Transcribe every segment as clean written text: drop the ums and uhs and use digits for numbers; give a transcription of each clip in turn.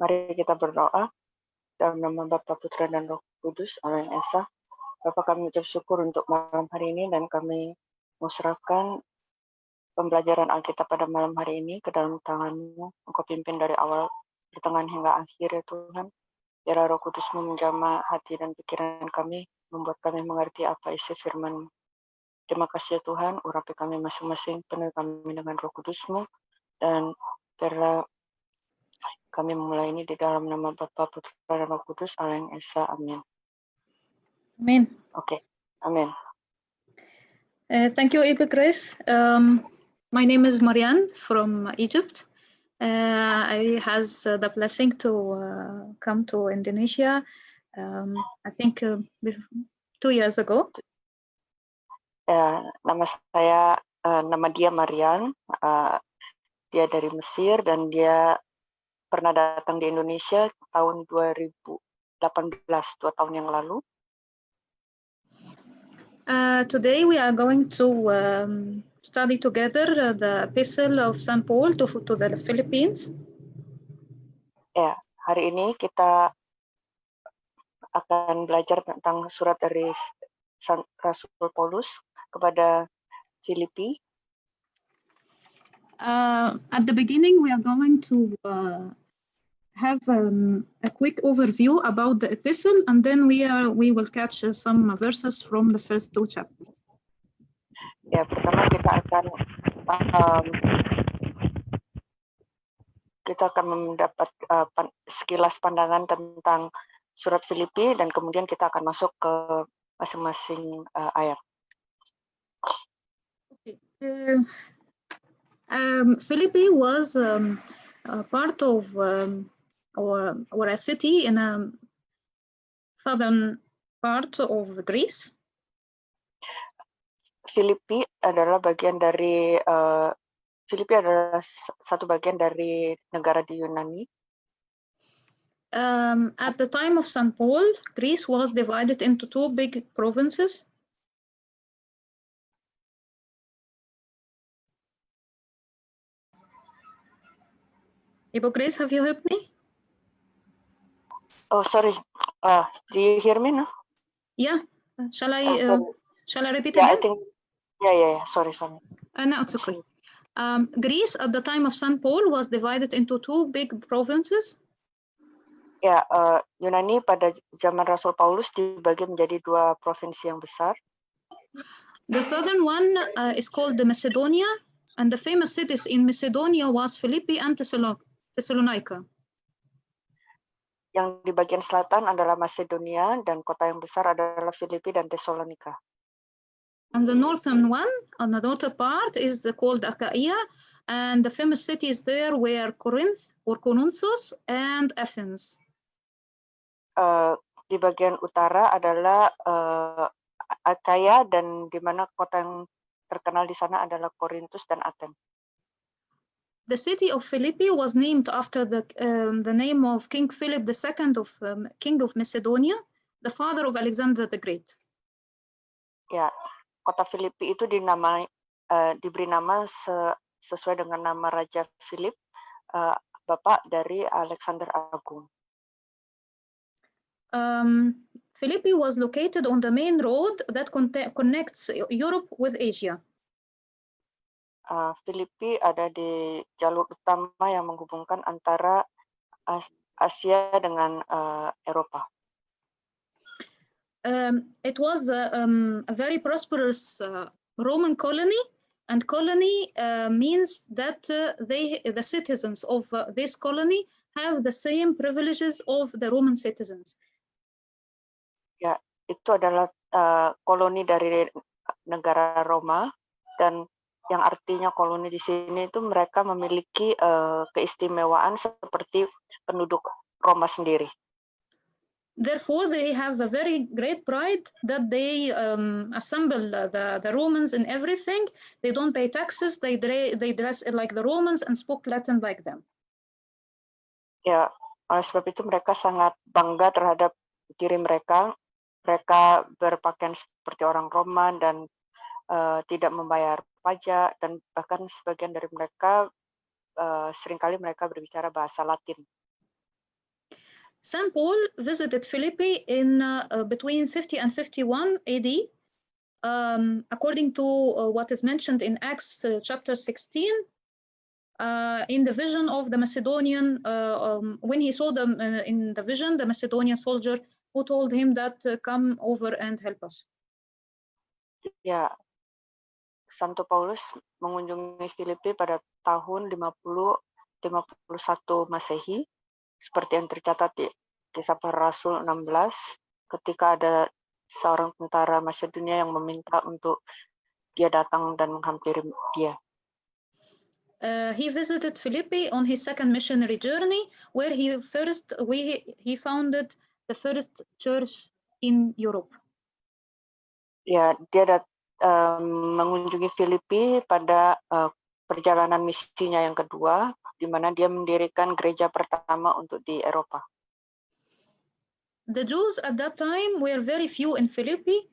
Mari kita berdoa dalam nama Bapa, Putra, dan Roh Kudus, Allah yang Esa. Bapa, kami ucap syukur untuk malam hari ini dan kami serahkan pembelajaran Alkitab pada malam hari ini ke dalam tangan-Mu. Engkau pimpin dari awal, pertengahan hingga akhir ya Tuhan. Biarlah Roh Kudus-Mu menjamah hati dan pikiran kami, membuat kami mengerti apa isi firman-Mu. Terima kasih ya Tuhan, urapi kami masing-masing, penuhi kami dengan Roh Kudus-Mu, dan biarlah kami memulai ini di dalam nama Bapa, Putra, dan Roh Kudus, Allah yang Esa. Amin. Amen. Oke, amin. Thank you, Ibu Grace. My name is Marianne from Egypt. I has the blessing to come to Indonesia. I think 2 years ago. Nama dia Marian. Dia dari Mesir dan dia pernah datang di Indonesia tahun 2018, 2 tahun yang lalu. Today we are going to study together the Epistle of St. Paul to the Philippines. Ya, hari ini kita akan belajar tentang surat dari Rasul Paulus kepada Filipi. At the beginning, we are going to have a quick overview about the epistle, and then we will catch some verses from the first 2 chapters. Ya, pertama kita akan mendapat sekilas pandangan tentang surat Filipi dan kemudian kita akan masuk ke masing-masing ayat. Okay. Philippi was part of or a city in a southern part of Greece. Filipi adalah satu bagian dari negara di Yunani. At the time of St. Paul, Greece was divided into 2 big provinces. Ibu Grace, have you heard me? Oh, sorry. Do you hear me now? Yeah. Shall I repeat yeah, again? I think. Yeah. Sorry. No, it's okay. Greece at the time of St. Paul was divided into 2 big provinces. Ya, Yunani pada zaman Rasul Paulus dibagi menjadi 2 provinsi yang besar. The southern one is called the Macedonia, and the famous cities in Macedonia was Philippi and Thessalonica. Yang di bagian selatan adalah Macedonia dan kota yang besar adalah Filipi dan Tesalonika. And the northern one, on the northern part, is called Achaia, and the famous cities there were Corinth or Corinthus and Athens. Di bagian utara adalah Achaia dan di mana kota yang terkenal di sana adalah Korintus dan Athens. The city of Philippi was named after the name of King Philip II King of Macedonia, the father of Alexander the Great. Ya, kota Filipi itu diberi nama sesuai dengan nama Raja Philip, bapak dari Alexander Agung. Philippi was located on the main road that connects Europe with Asia. Filipi ada di jalur utama yang menghubungkan antara Asia dengan Eropa. It was a very prosperous Roman colony, and colony means that the citizens of this colony have the same privileges of the Roman citizens. Ya, itu adalah koloni dari negara Roma, dan yang artinya koloni di sini itu mereka memiliki keistimewaan seperti penduduk Roma sendiri. Therefore, they have a very great pride that they assemble the Romans in everything. They don't pay taxes. They dress like the Romans and speak Latin like them. Ya, oleh sebab itu mereka sangat bangga terhadap diri mereka. Mereka berpakaian seperti orang Roma dan tidak membayar pajak, dan bahkan sebagian dari mereka seringkali mereka berbicara bahasa Latin. St. Paul visited Philippi in between 50 and 51 AD. According to what is mentioned in Acts chapter 16, in the vision of the Macedonian, when he saw them in the vision, the Macedonian soldier who told him that come over and help us. Ya, Santo Paulus mengunjungi Filipi pada tahun 50-51 Masehi, seperti yang tercatat di Kisah Para Rasul 16, ketika ada seorang tentara Macedonia yang meminta untuk dia datang dan menghampiri dia. He visited Philippi on his second missionary journey, where he founded the first church in Europe. Ya, dia mengunjungi Filipi pada perjalanan misinya yang kedua, di mana dia mendirikan gereja pertama untuk di Eropa. The Jews at that time were very few in Philippi,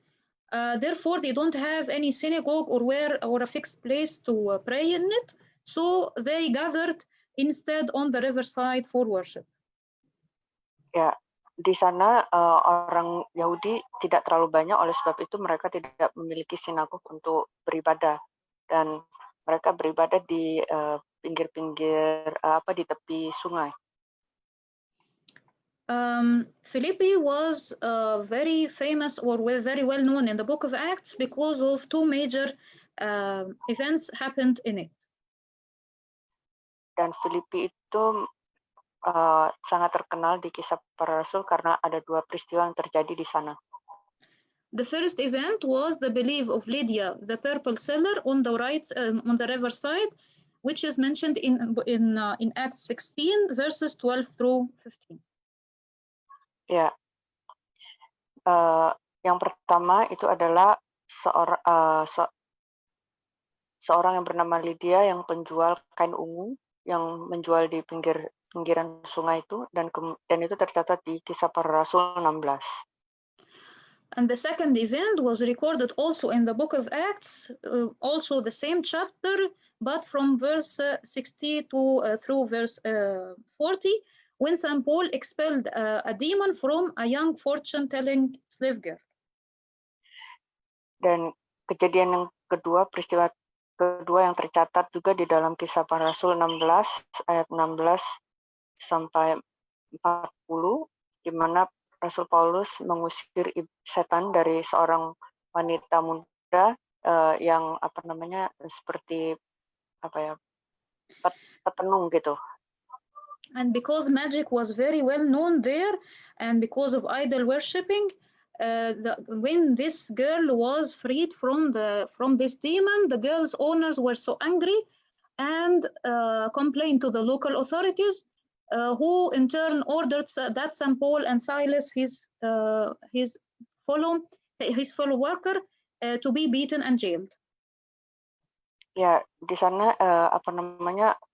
therefore they don't have any synagogue or a fixed place to pray in it, so they gathered instead on the riverside for worship. Ya, di sana orang Yahudi tidak terlalu banyak, oleh sebab itu mereka tidak memiliki sinagog untuk beribadah, dan mereka beribadah di pinggir-pinggir di tepi sungai. Philippi was very famous or very well known in the book of Acts because of two major events happened in it. Dan Filipi itu sangat terkenal di Kisah Para Rasul karena ada dua peristiwa yang terjadi di sana. The first event was the belief of Lydia, the purple seller, on the riverside, which is mentioned in Acts 16 verses 12 through 15. Ya, yang pertama itu adalah seorang yang bernama Lydia yang penjual kain ungu yang menjual di pinggiran sungai itu, dan itu tercatat di Kisah Para Rasul 16. And the second event was recorded also in the book of Acts, also the same chapter, but from verse 60 through verse 40, when St. Paul expelled a demon from a young fortune-telling slave girl. Dan kejadian yang kedua, peristiwa kedua yang tercatat juga di dalam Kisah Para Rasul 16, ayat 16 sampai 40, di mana Rasul Paulus mengusir setan dari seorang wanita muda yang seperti petenung gitu. And because magic was very well known there, and because of idol worshipping, when this girl was freed from this demon, the girl's owners were so angry and complained to the local authorities, who in turn ordered that St. Paul and Silas, his fellow worker, to be beaten and jailed. Ya, di sana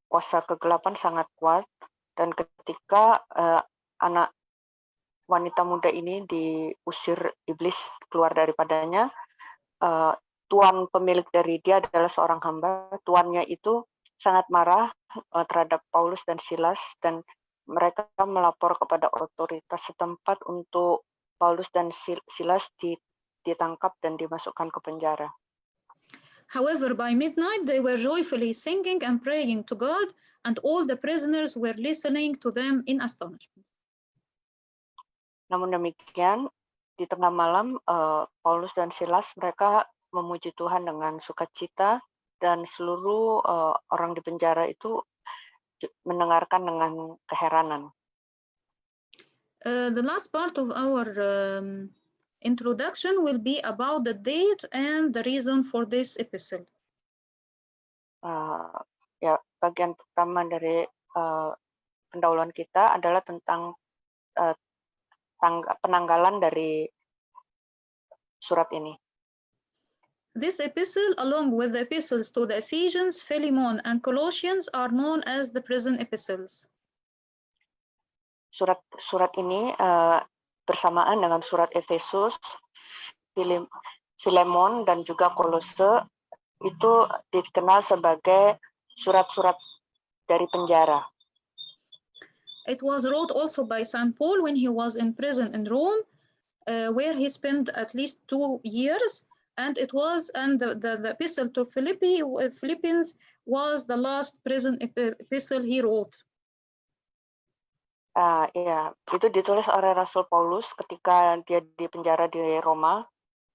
kuasa kegelapan sangat kuat, dan ketika anak wanita muda ini diusir iblis keluar daripadanya, tuan pemilik dari dia adalah seorang hamba. Tuannya itu sangat marah terhadap Paulus dan Silas, dan mereka melapor kepada otoritas setempat untuk Paulus dan Silas ditangkap dan dimasukkan ke penjara. However, by midnight they were joyfully singing and praying to God, and all the prisoners were listening to them in astonishment. Namun demikian, di tengah malam Paulus dan Silas mereka memuji Tuhan dengan sukacita, dan seluruh orang di penjara itu mendengarkan dengan keheranan. The last part of our introduction will be about the date and the reason for this epistle. Ya, bagian pertama dari pendahuluan kita adalah tentang penanggalan dari surat ini. This epistle, along with the epistles to the Ephesians, Philemon, and Colossians, are known as the prison epistles. Surat ini bersamaan dengan surat Efesus, Filemon, dan juga Kolose itu dikenal sebagai surat-surat dari penjara. It was wrote also by St. Paul when he was in prison in Rome, where he spent at least 2 years. And it was, and the epistle to Philippians was the last prison epistle he wrote. Ya, itu ditulis oleh Rasul Paulus ketika dia di penjara di Roma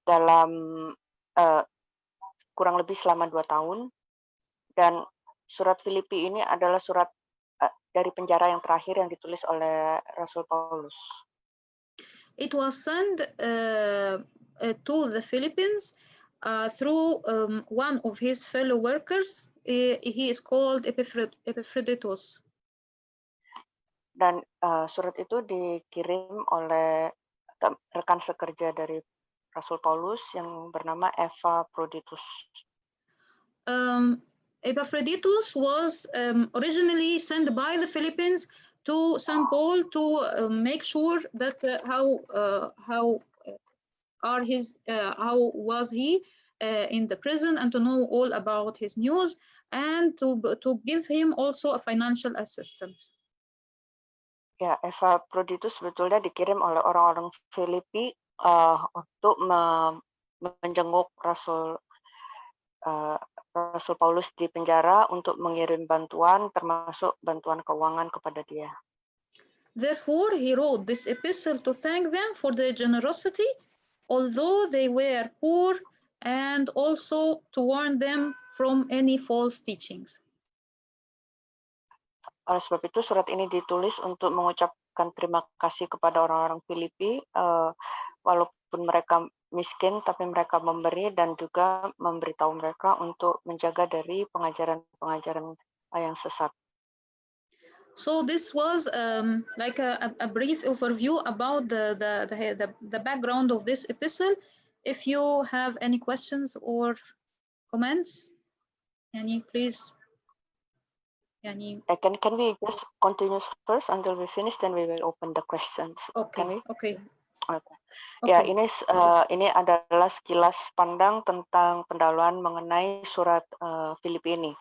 dalam kurang lebih selama 2 tahun. Dan surat Filipi ini adalah surat dari penjara yang terakhir yang ditulis oleh Rasul Paulus. It was sent to the Philippines through one of his fellow workers. He is called Epaphroditus. Dan surat itu dikirim oleh rekan sekerja dari Rasul Paulus yang bernama Epaphroditus. Epaphroditus was originally sent by the Philippines to St. Paul to make sure that how was he in the prison, and to know all about his news, and to give him also a financial assistance. Ya, Epaphroditus sebetulnya dikirim oleh orang-orang Filipi untuk menjenguk Rasul Paulus di penjara untuk mengirim bantuan, termasuk bantuan keuangan kepada dia. Therefore, he wrote this epistle to thank them for their generosity, although they were poor, and also to warn them from any false teachings. Oleh sebab itu, surat ini ditulis untuk mengucapkan terima kasih kepada orang-orang Filipi, walaupun mereka miskin, tapi mereka memberi, dan juga memberitahu mereka untuk menjaga dari pengajaran-pengajaran yang sesat. So this was like a brief overview about the background of this epistle. If you have any questions or comments, Yani, please. Yani. Can we just continue first until we finish, then we will open the questions. Okay. Can we? Okay. Okay. Ya, ini adalah sekilas pandang tentang pendahuluan mengenai surat Filipi ini.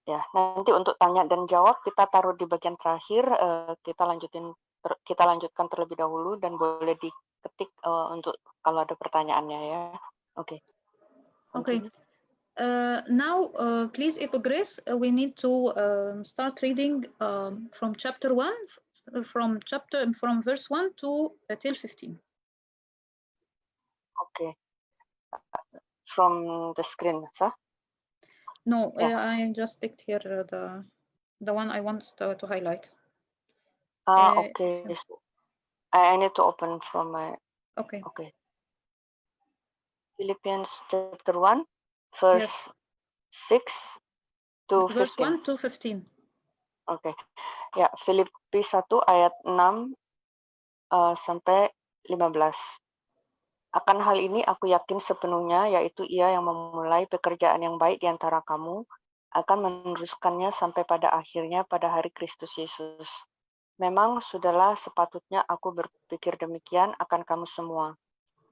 Ya, nanti untuk tanya dan jawab kita taruh di bagian terakhir. Kita lanjutkan terlebih dahulu dan boleh diketik untuk kalau ada pertanyaannya ya. Oke. Okay. Now, please, Grace, we need to start reading from chapter 1, from verse 1 to till 15. Okay. From the screen, sir? No, yeah. I just picked here the one I want to highlight. Okay. Yeah. I need to open from my. Okay. Okay. Philippians chapter 1, verse 6 to 15. Verse 1 to 15. Okay. Ya, Filipi 1 ayat 6 sampai 15. Akan hal ini aku yakin sepenuhnya, yaitu Ia yang memulai pekerjaan yang baik di antara kamu, akan meneruskannya sampai pada akhirnya pada hari Kristus Yesus. Memang sudahlah sepatutnya aku berpikir demikian akan kamu semua,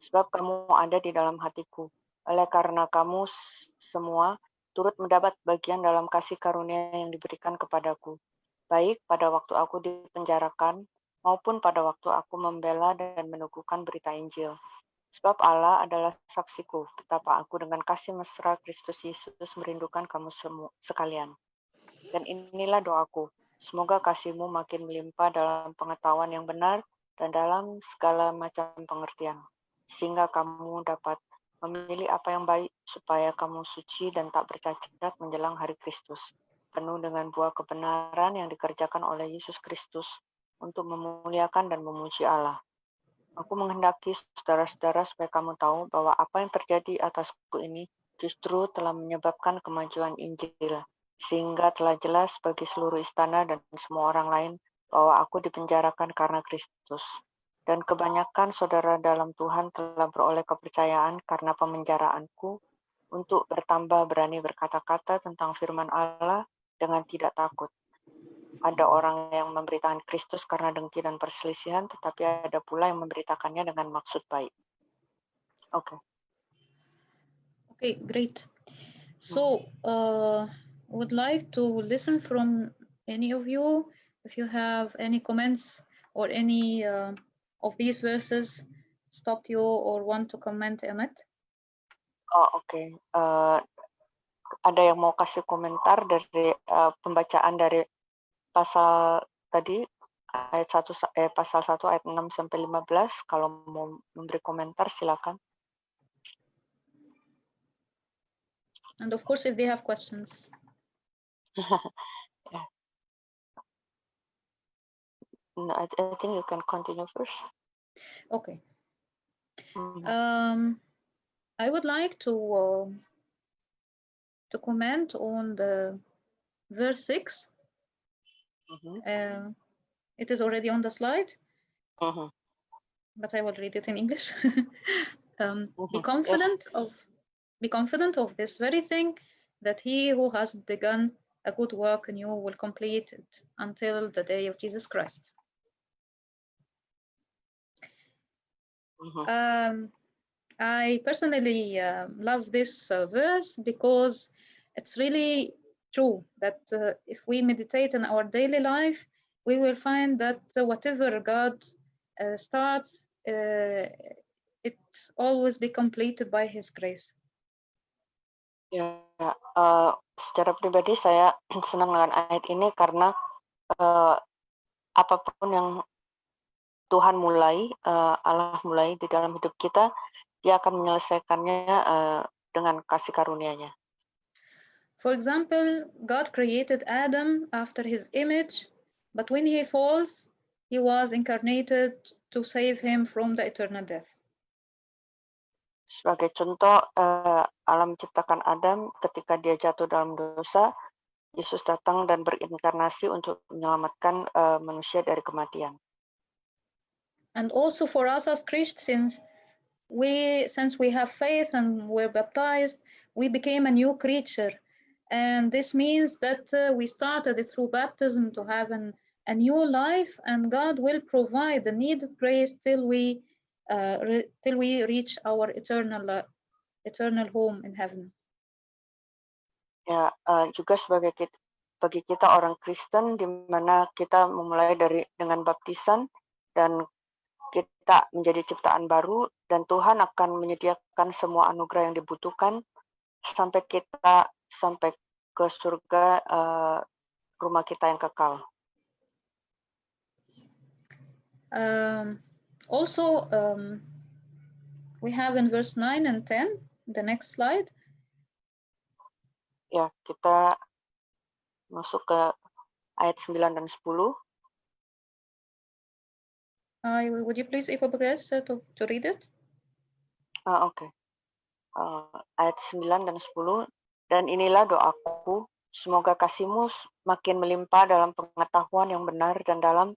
sebab kamu ada di dalam hatiku. Oleh karena kamu semua turut mendapat bagian dalam kasih karunia yang diberikan kepadaku, baik pada waktu aku dipenjarakan, maupun pada waktu aku membela dan meneguhkan berita Injil. Sebab Allah adalah saksiku, betapa aku dengan kasih mesra Kristus Yesus merindukan kamu sekalian. Dan inilah doaku, semoga kasihmu makin melimpah dalam pengetahuan yang benar dan dalam segala macam pengertian, sehingga kamu dapat memilih apa yang baik, supaya kamu suci dan tak bercacat menjelang hari Kristus, penuh dengan buah kebenaran yang dikerjakan oleh Yesus Kristus untuk memuliakan dan memuji Allah. Aku menghendaki saudara-saudara supaya kamu tahu bahwa apa yang terjadi atasku ini justru telah menyebabkan kemajuan Injil, sehingga telah jelas bagi seluruh istana dan semua orang lain bahwa aku dipenjarakan karena Kristus. Dan kebanyakan saudara dalam Tuhan telah beroleh kepercayaan karena pemenjaraanku untuk bertambah berani berkata-kata tentang firman Allah dengan tidak takut. Ada orang yang memberitakan Kristus karena dengki dan perselisihan, tetapi ada pula yang memberitakannya dengan maksud baik. Okay. Okay, great. So, would like to listen from any of you if you have any comments or any of these verses stopped you or want to comment on it. Oh, oke. Ada yang mau kasih komentar dari pembacaan dari pasal tadi ayat 1 pasal 1 ayat 6 sampai 15. Kalau mau memberi komentar silakan. And of course, if they have questions. Yeah. No, I think you can continue first. Okay. Mhm. I would like to comment on the verse 6. Mhm. It is already on the slide, Mhm. but I will read it in English. Be Yes. confident of this very thing, that he who has begun a good work in you will complete it until the day of Jesus Christ. Mhm. I personally love this verse because it's really true that if we meditate in our daily life, we will find that whatever God starts, it always be completed by His grace. Ya, secara pribadi saya senang dengan ayat ini karena apapun yang Tuhan mulai, Allah mulai di dalam hidup kita, Dia akan menyelesaikannya dengan kasih karunia-Nya. For example, God created Adam after His image, but when he falls, He was incarnated to save him from the eternal death. Sebagai contoh, Allah menciptakan Adam ketika dia jatuh dalam dosa, Yesus datang dan berinkarnasi untuk menyelamatkan manusia dari kematian. And also for us as Christians, since we have faith and we're baptized, we became a new creature. And this means that we started through baptism to have a new life, and God will provide the needed grace till we reach our eternal home in heaven. Ya, juga bagi kita orang Kristen, di mana kita memulai dengan baptisan dan kita menjadi ciptaan baru, dan Tuhan akan menyediakan semua anugerah yang dibutuhkan sampai kita sampai ke surga, rumah kita yang kekal. Also, we have in verse 9 and 10, the next slide. Ya, kita masuk ke ayat 9 dan 10. Would you please, Ibu Progress, to read it? Oke. Ayat 9 dan 10. Dan inilah doaku, semoga kasih-Mu makin melimpah dalam pengetahuan yang benar dan dalam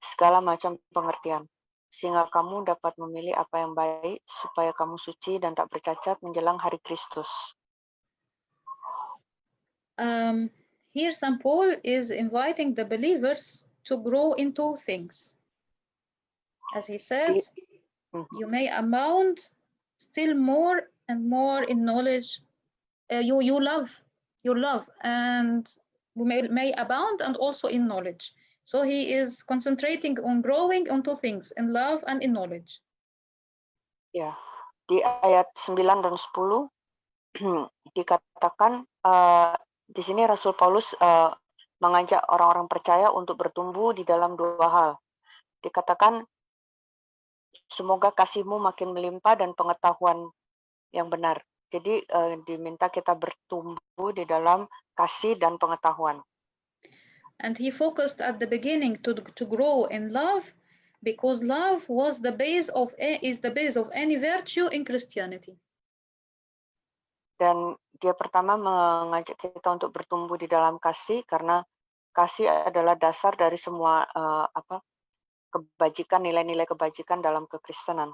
segala macam pengertian, sehingga kamu dapat memilih apa yang baik, supaya kamu suci dan tak bercacat menjelang hari Kristus. Here St. Paul is inviting the believers to grow in two things. As he said, you may abound still more and more in knowledge. You love, and you may abound and also in knowledge. So he is concentrating on growing on two things, in love and in knowledge. Ya, di ayat 9 dan 10 dikatakan, di sini Rasul Paulus mengajak orang-orang percaya untuk bertumbuh di dalam dua hal. Dikatakan, semoga kasih-Mu makin melimpah dan pengetahuan yang benar. Jadi diminta kita bertumbuh di dalam kasih dan pengetahuan. And he focused at the beginning to grow in love, because love is the base of any virtue in Christianity. Dan dia pertama mengajak kita untuk bertumbuh di dalam kasih, karena kasih adalah dasar dari semua kebajikan, nilai-nilai kebajikan dalam kekristenan.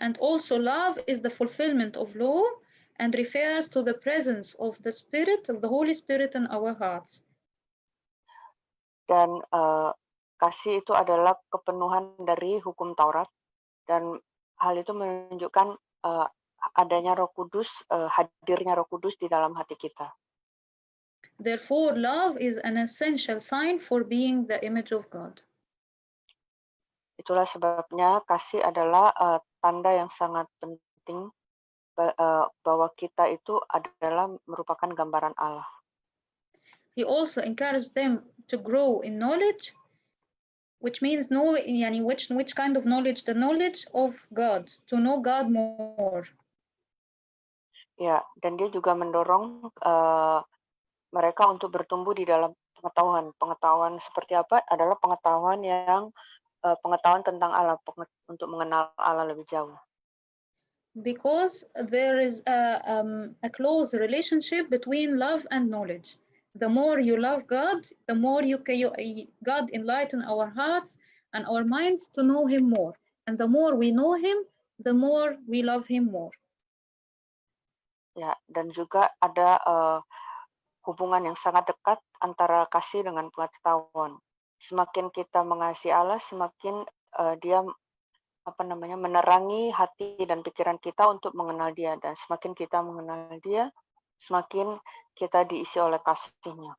And also love is the fulfillment of law and refers to the presence of the Spirit, of the Holy Spirit in our hearts. Dan kasih itu adalah kepenuhan dari hukum Taurat, dan hal itu menunjukkan adanya Roh Kudus, hadirnya Roh Kudus di dalam hati kita. Therefore, love is an essential sign for being the image of God. Itulah sebabnya kasih adalah tanda yang sangat penting bahwa kita itu adalah merupakan gambaran Allah. He also encouraged them to grow in knowledge, which means which kind of knowledge? The knowledge of God, to know God more. Ya, dan dia juga mendorong mereka untuk bertumbuh di dalam pengetahuan. Pengetahuan seperti apa? Adalah pengetahuan yang pengetahuan tentang Allah, untuk mengenal Allah lebih jauh. Because there is a close relationship between love and knowledge. The more you love God, the more God enlighten our hearts and our minds to know Him more. And the more we know Him, the more we love Him more. Ya, dan juga ada hubungan yang sangat dekat antara kasih dengan pengetahuan. Semakin kita mengasihi Allah, semakin dia menerangi hati dan pikiran kita untuk mengenal Dia, dan semakin kita mengenal Dia, semakin kita diisi oleh kasih-Nya.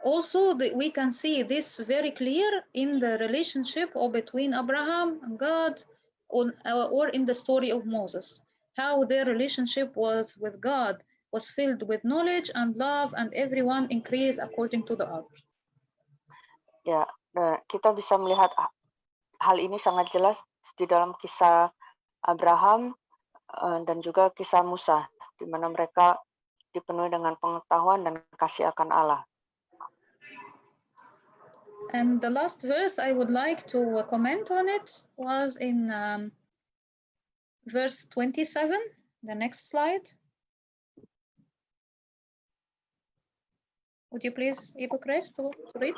Also, we can see this very clear in the relationship between Abraham and God, or in the story of Moses, how their relationship was with God was filled with knowledge and love, and everyone increased according to the other. Ya, kita bisa melihat hal ini sangat jelas di dalam kisah Abraham dan juga kisah Musa, di mana mereka dipenuhi dengan pengetahuan dan kasih akan Allah. And the last verse I would like to comment on it was in verse 27, the next slide. Would you please, Ibu Grace, to read?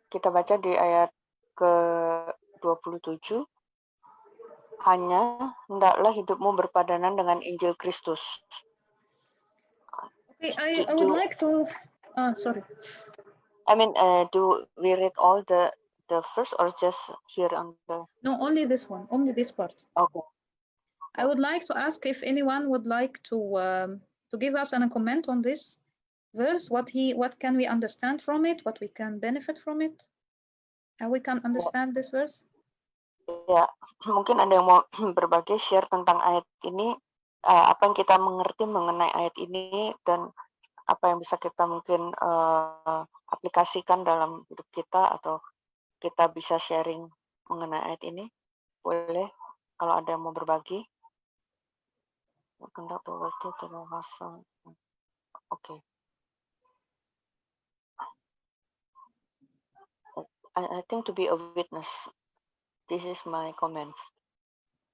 Kita baca di ayat ke-27. Hanya hendaklah hidupmu berpadanan dengan Injil Kristus. Okay, I would like to. Sorry. I mean, do we read all the verse or just here on the? No, only this one, only this part. Okay. I would like to ask if anyone would like to give us a comment on this verse. What can we understand from it? What we can benefit from it? How we can understand this verse? Ya, mungkin ada yang mau berbagi, share tentang ayat ini, apa yang kita mengerti mengenai ayat ini, dan apa yang bisa kita mungkin aplikasikan dalam hidup kita, atau kita bisa sharing mengenai ayat ini. Boleh, kalau ada yang mau berbagi. Oke. I think to be a witness. This is my comment.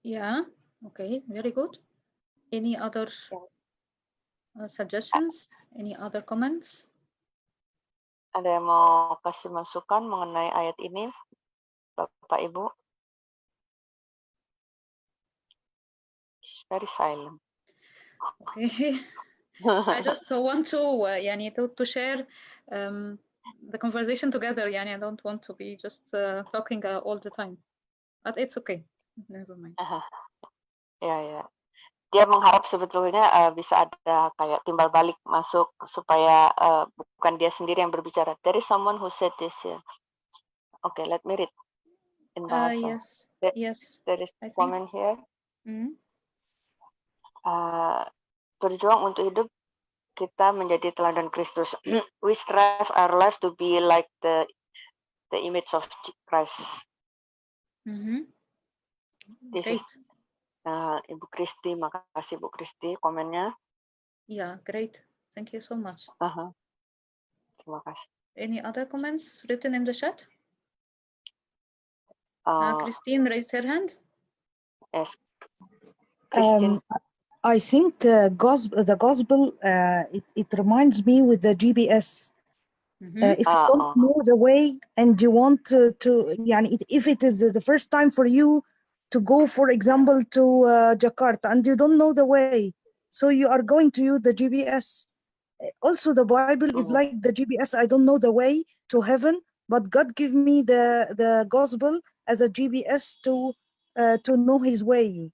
Yeah, okay, very good. Any other suggestions? Any other comments? Ada yang mau kasih masukan mengenai ayat ini, Bapak Ibu? It's very silent. Okay. I just want to share the conversation together. I don't want to be just talking all the time. But it's okay. Never mind. Ya. Dia mengharap sebetulnya bisa ada kayak timbal balik masuk supaya bukan dia sendiri yang berbicara. There is someone who said this. Okay, let me read in bahasa. Yes. There is a comment here. Berjuang untuk hidup kita menjadi teladan Kristus. We strive our life to be like the image of Christ. This is Ibu Kristi, makasih Ibu Kristi komennya. Yeah, great. Thank you so much. Terima kasih. Any other comments written in the chat? Christine raised her hand. Yes. Christine. I think the gospel it reminds me with the GPS. If you don't know the way and you want to if it is the first time for you to go, for example, to Jakarta, and you don't know the way, so you are going to use the GPS. Also, the Bible is like the GPS. I don't know the way to heaven, but God give me the gospel as a GPS to know His way.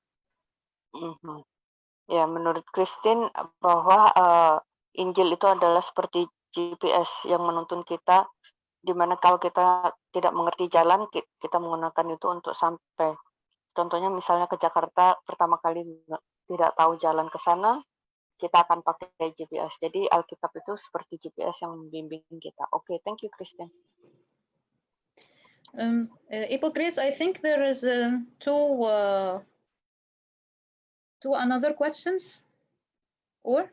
Ya, menurut Christine bahwa Injil itu adalah seperti GPS yang menuntun kita, di mana kalau kita tidak mengerti jalan, kita menggunakan itu untuk sampai. Contohnya misalnya ke Jakarta, pertama kali tidak tahu jalan ke sana, kita akan pakai GPS. Jadi Alkitab itu seperti GPS yang membimbing kita. Oke, thank you, Christine. Hippocrates, I think there is two another questions, or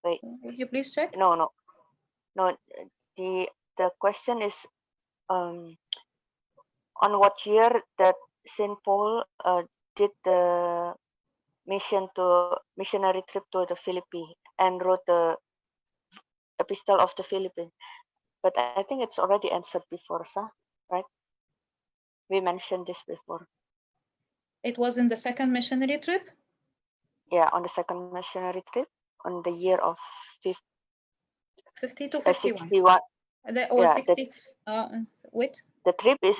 Wait. would you please check? No. The question is on what year that Saint Paul did the missionary trip to the Philippines and wrote the Epistle of the Philippines. But I think it's already answered before, right? We mentioned this before. It was in the second missionary trip? Yeah, on the second missionary trip, on the year of 50 to 51. 61. Or Yeah, 60. Wait. The trip is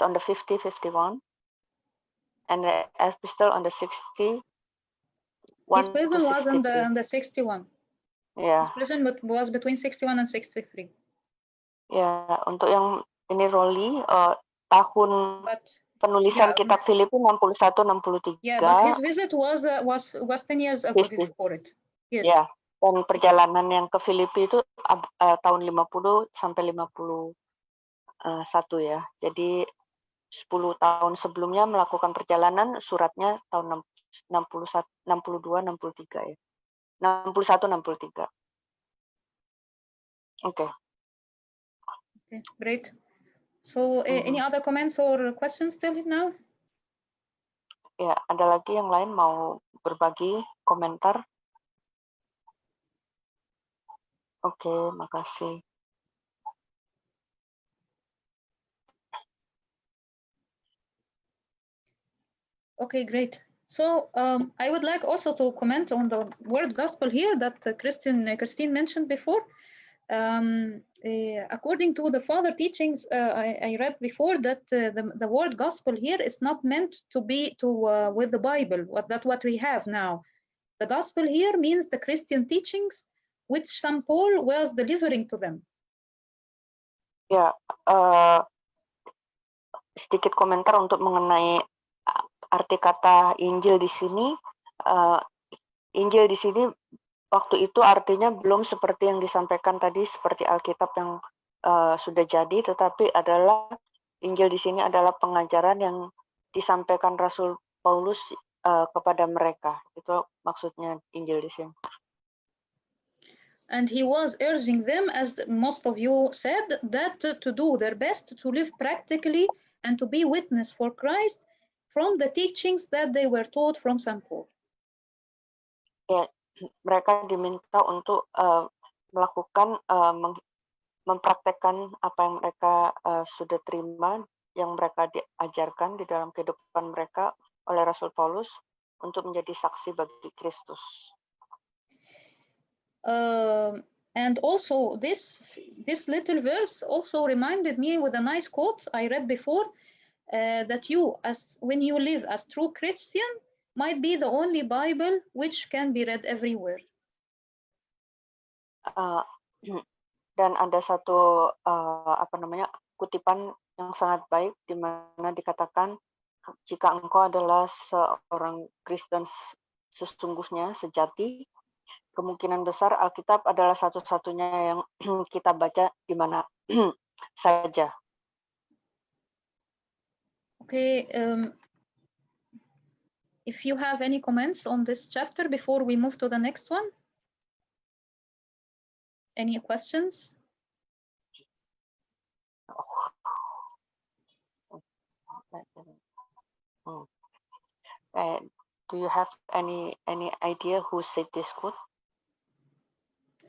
on the 50-51, and the epistle on the 60. His prison was on the 61. Yeah. His prison was between 61 and 63. Ya, untuk yang ini Roli tahun penulisan kitab Filipi 61-63. Yeah, but his visit was 10 years ago before it. Yes. Ya, dan perjalanan yang ke Filipi itu tahun 50 sampai 51 ya. Jadi 10 tahun sebelumnya melakukan perjalanan, suratnya tahun 62-63 ya. 61-63. Oke. Okay, great. So, any other comments or questions till now? Ya, ada lagi yang lain mau berbagi komentar? Oke, makasih. Okay, great. So I would like also to comment on the word gospel here that Christine mentioned before. According to the father teachings, I read before that the word gospel here is not meant to be with the Bible, what we have now. The gospel here means the Christian teachings which St. Paul was delivering to them. Ya, sedikit komentar untuk mengenai arti kata Injil di sini. Injil di sini waktu itu artinya belum seperti yang disampaikan tadi, seperti Alkitab yang sudah jadi, tetapi adalah Injil di sini adalah pengajaran yang disampaikan Rasul Paulus kepada mereka. Itu maksudnya Injil di sini. And he was urging them, as most of you said, that to do their best to live practically and to be witness for Christ from the teachings that they were taught from St. Paul. Ya, mereka diminta untuk melakukan mempraktekkan apa yang mereka sudah terima, yang mereka diajarkan di dalam kehidupan mereka oleh Rasul Paulus untuk menjadi saksi bagi Kristus. And also this little verse also reminded me with a nice quote I read before, that you, as when you live as true Christian, might be the only Bible which can be read everywhere. Dan ada satu kutipan yang sangat baik di mana dikatakan, jika engkau adalah seorang Kristen sesungguhnya sejati, kemungkinan besar Alkitab adalah satu-satunya yang kita baca di mana saja. Okay, if you have any comments on this chapter before we move to the next one? Any questions? Do you have any idea who said this quote?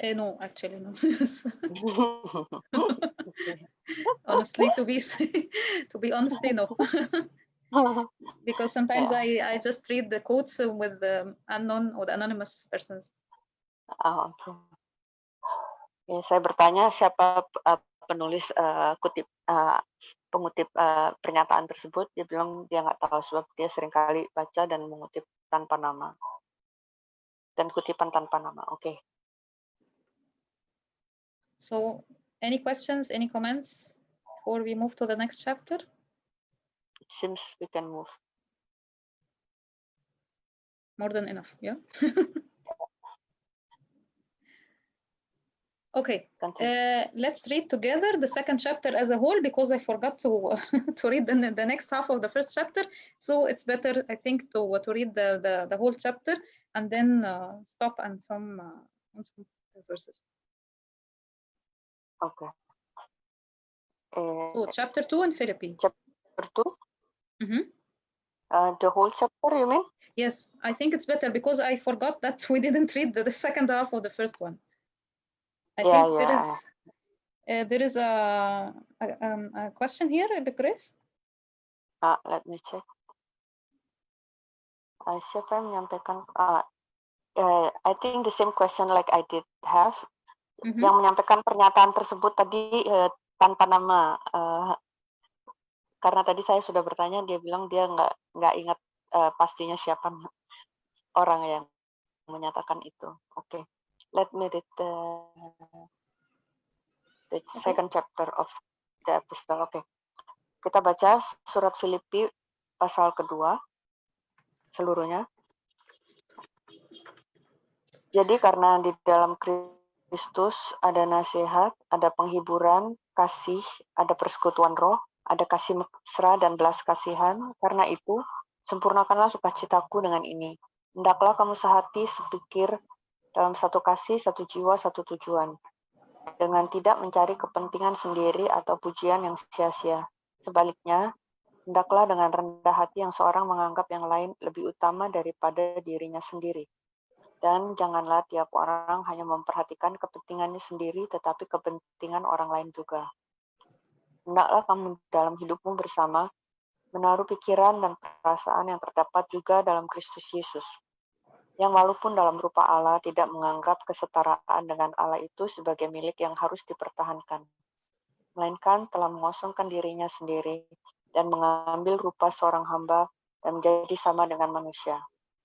No, actually no. Honestly, to be honest, no. Because sometimes I just read the quotes with the unknown or the anonymous persons. Okay. Ya, saya bertanya siapa penulis pengutip pernyataan tersebut. Dia bilang dia nggak tahu sebab dia seringkali baca dan mengutip tanpa nama. Dan kutipan tanpa nama. Oke. So, any questions, any comments before we move to the next chapter? It seems we can move. More than enough, yeah? Okay, let's read together the second chapter as a whole, because I forgot to to read the next half of the first chapter. So it's better, I think, to read the whole chapter and then stop on some verses. Okay. So chapter 2 in Philippi. Chapter 2? Mm-hmm. The whole chapter, you mean? Yes, I think it's better because I forgot that we didn't read the second half of the first one. I think there is a question here, Grace. Let me check. Siapa yang menyampaikan? I think the same question like I did have. Yang menyampaikan pernyataan tersebut tadi tanpa nama. Karena tadi saya sudah bertanya, dia bilang dia nggak ingat pastinya siapa orang yang menyatakan itu. Oke. Let me read the second chapter of the epistle. Oke. Kita baca surat Filipi pasal kedua seluruhnya. Jadi karena di dalam Kristus ada nasihat, ada penghiburan, kasih, ada persekutuan roh, ada kasih mesra dan belas kasihan. Karena itu, sempurnakanlah sukacitaku dengan ini. Hendaklah kamu sehati, sepikir, dalam satu kasih, satu jiwa, satu tujuan. Dengan tidak mencari kepentingan sendiri atau pujian yang sia-sia. Sebaliknya, hendaklah dengan rendah hati yang seorang menganggap yang lain lebih utama daripada dirinya sendiri. Dan janganlah tiap orang hanya memperhatikan kepentingannya sendiri, tetapi kepentingan orang lain juga. Hendaklah kamu dalam hidupmu bersama menaruh pikiran dan perasaan yang terdapat juga dalam Kristus Yesus, yang walaupun dalam rupa Allah tidak menganggap kesetaraan dengan Allah itu sebagai milik yang harus dipertahankan, melainkan telah mengosongkan dirinya sendiri dan mengambil rupa seorang hamba dan menjadi sama dengan manusia.